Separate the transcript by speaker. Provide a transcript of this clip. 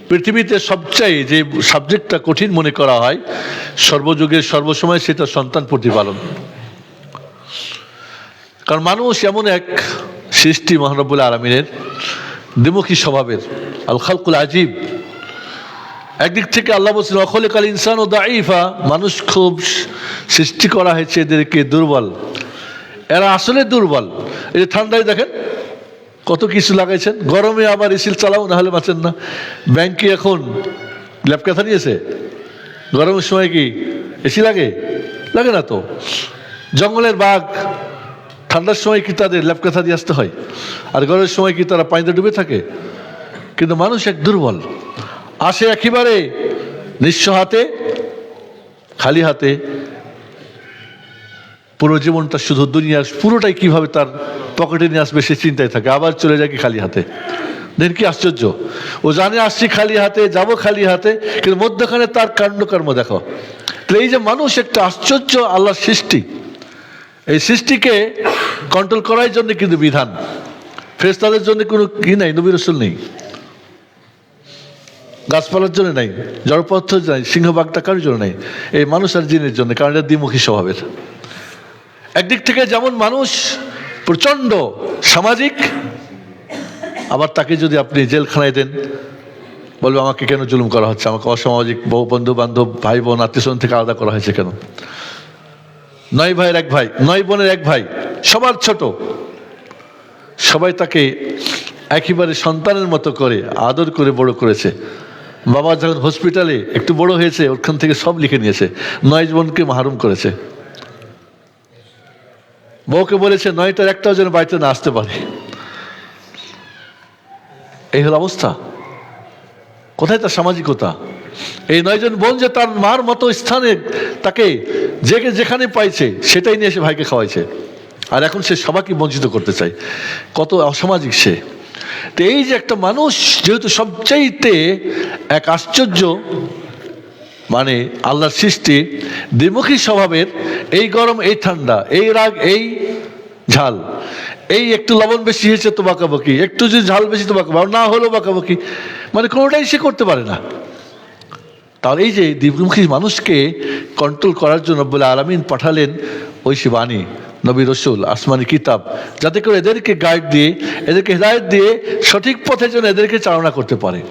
Speaker 1: পৃথিবীতে সবচেয়ে যে সাবজেক্টটা কঠিন মনে করা হয় সর্বযুগের সর্বসময়, সেটা সন্তান প্রতিপালন। কারণ মানুষ এমন এক সৃষ্টি মহান রব্বুল আলামিনের, দ্বিমুখী স্বভাবের, আল খালকুল আজীব। একদিক থেকে আল্লাহ বলছেন অখলিকাল ইনসান ও দাঈফা, মানুষ খুব সৃষ্টি করা হয়েছে এদেরকে দুর্বল। এরা আসলে দুর্বল। এই যে ঠান্ডায় দেখেন কত কিছু লাগাইছেন, গরমে আবার এসি চালাও, না হলে বাঁচেন না। ব্যাংকে এখন ল্যাপ কাঁথা নিয়েছে, গরমের সময় কি এসি লাগে? লাগে না তো। জঙ্গলের বাঘ ঠান্ডার সময় কি তাদের ল্যাপ কাঁথা দিয়ে আসতে হয়? আর গরমের সময় কি তারা পানিতে ডুবে থাকে? কিন্তু মানুষ এক দুর্বল, আসে একেবারে নিঃস্ব হাতে, খালি হাতে। পুরো জীবনটা শুধু দুনিয়ার পুরোটাই কিভাবে তার পকেটে নিয়ে আসবে সে চিন্তায় থাকে, আবার চলে যায় কি খালি হাতে। দেখেন কি আশ্চর্য, ও জানে আসছি খালি হাতে, যাব খালি হাতে, কিন্তু মধ্যখানে তার কাণ্ডকর্ম দেখো। এই যে মানুষ একটা আশ্চর্য আল্লাহর সৃষ্টি, এই সৃষ্টিকে কন্ট্রোল করার জন্য কিন্তু বিধান। ফেরেশতাদের জন্য কোনো কি নাই, নবী রাসূল নেই, গাছপালার জন্য নাই, জড়পদার্থ নাই, সিংহবাগটা কারোর জন্য নাই, এই মানুষ আর জিনের জন্য, কারণ এটা দ্বিমুখী স্বভাবের। একদিক থেকে যেমন মানুষ প্রচন্ড সামাজিক, আবার তাকে যদি আপনি জেলখানায় দেন, বলবে আমাকে কেন জুলুম করা হচ্ছে, আমাকে অসামাজিক বউ বন্ধু বান্ধব ভাই বোন আত্মীয় স্বজন থেকে আলাদা করা হয়েছে কেন? 9 ভাইয়ের 1 ভাই, 9 বোনের 1 ভাই, সবার ছোট, সবাই তাকে একেবারে সন্তানের মতো করে আদর করে বড় করেছে। বাবা যখন হসপিটালে একটু বড় হয়েছে, ওখান থেকে সব লিখে নিয়েছে, 9 বোনকে মাহরুম করেছে। বউকে বলেছে 9টার একটাও যেন বাড়িতে না আসতে পারে। এই হলো অবস্থা। কোথায় তার সামাজিকতা? এই 9 জন বোন যে তার মার মতো স্থানে তাকে যেখানে পাইছে সেটাই নিয়ে এসে ভাইকে খাওয়াইছে, আর এখন সে সবাইকে বঞ্চিত করতে চায়। কত অসামাজিক সে! তো এই যে একটা মানুষ যেহেতু সবচাইতে এক আশ্চর্য, মানে আল্লাহর সৃষ্টি, দ্বিমুখী স্বভাবের, এই গরম এই ঠান্ডা, এই রাগ এই ঝাল, এই একটু লবণ বেশি হয়েছে তো বাঁকাবাকি, একটু যদি ঝাল বেশি তো বাঁকাবাকি, না হলেও বাঁকাবাকি, মানে কোনোটাই সে করতে পারে না। তাহলে এই যে দ্বিমুখী মানুষকে কন্ট্রোল করার জন্য রব্বুল আলামিন পাঠালেন ঐশী বাণী, নবী রসুল, আসমানি কিতাব, যাতে করে এদেরকে গাইড দিয়ে, এদেরকে হেদায়েত দিয়ে সঠিক পথে যেন এদেরকে চালনা করতে পারে।